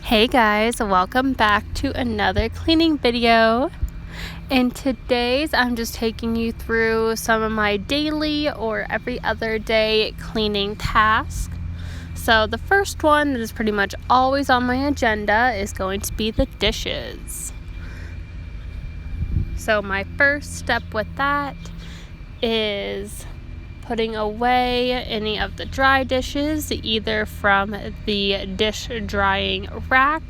Hey guys, welcome back to another cleaning video. In today's, I'm just taking you through some of my daily or every other day cleaning tasks. So the first one that is pretty much always on my agenda is going to be the dishes. So my first step with that is putting away any of the dry dishes, either from the dish drying rack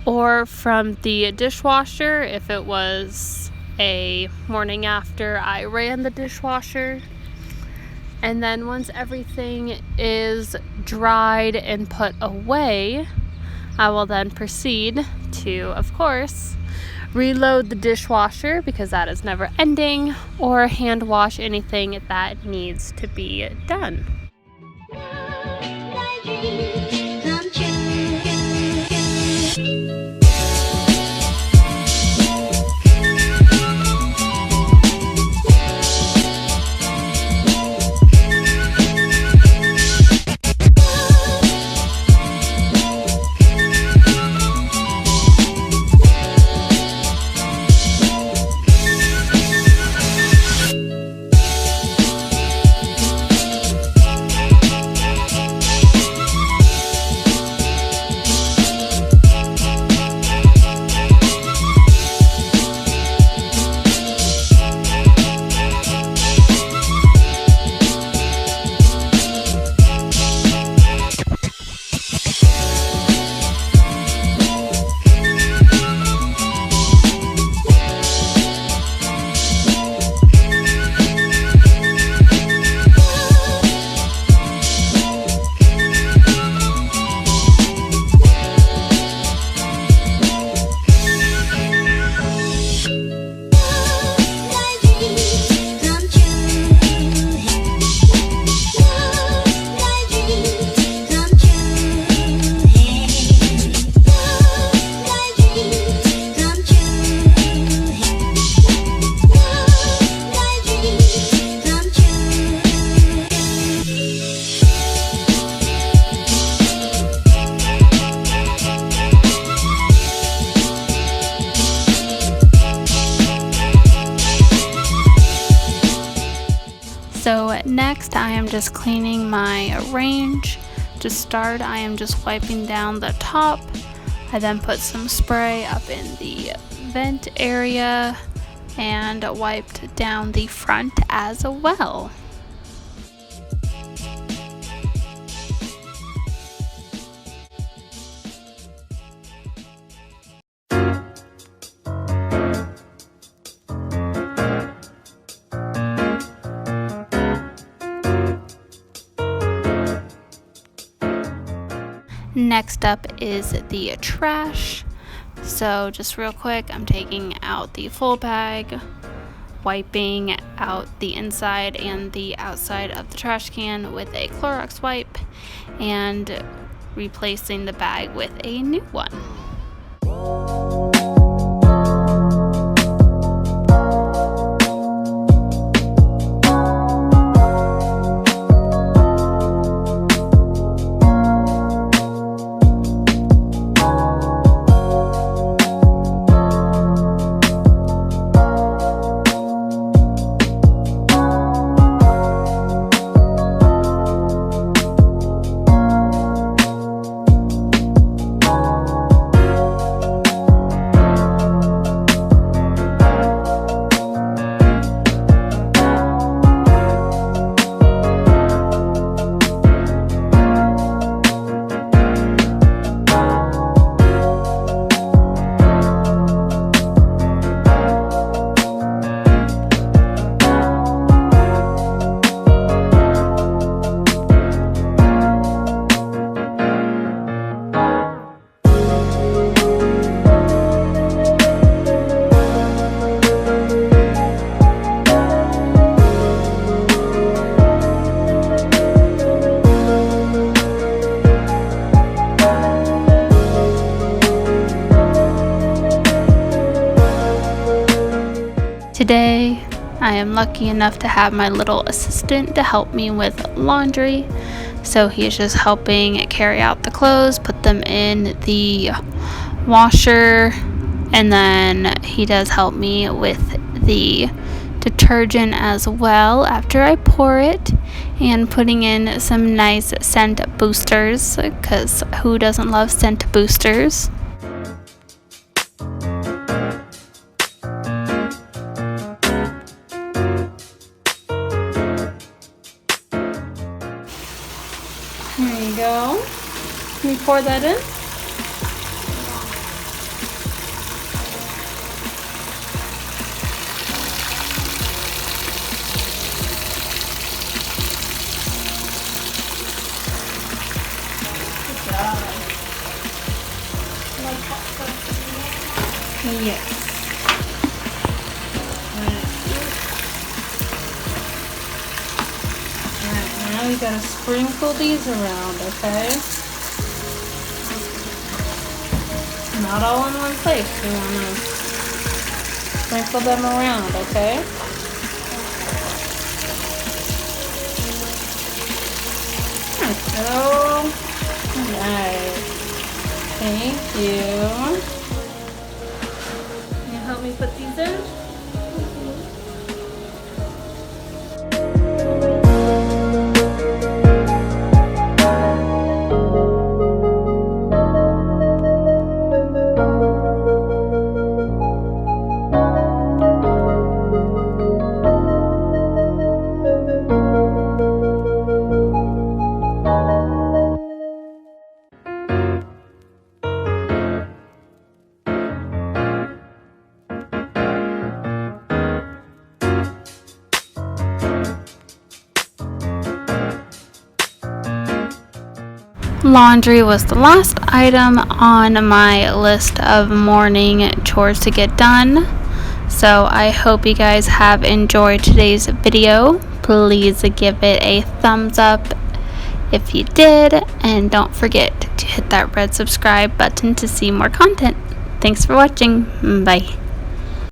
or from the dishwasher if it was a morning after I ran the dishwasher. And then once everything is dried and put away, I will then proceed to, of course, reload the dishwasher because that is never ending, or hand wash anything that needs to be done. So next I am just cleaning my range. To start, I am just wiping down the top. I then put some spray up in the vent area and wiped down the front as well. Next up is the trash. So just real quick, I'm taking out the full bag, wiping out the inside and the outside of the trash can with a Clorox wipe, and replacing the bag with a new one. Today, I am lucky enough to have my little assistant to help me with laundry. So he's just helping carry out the clothes, put them them in the washer, and then he does help me with the detergent as well after I pour it, and putting in some nice scent boosters, because who doesn't love scent boosters? There you go. Can you pour that in? Yes. Alright, now we gotta sprinkle these around, okay? Not all in one place. You wanna sprinkle them around, okay? There we go. Alright. Thank you. Can you help me put these in? Laundry was the last item on my list of morning chores to get done. So I hope you guys have enjoyed today's video. Please give it a thumbs up if you did, and don't forget to hit that red subscribe button to see more content. Thanks for watching. Bye.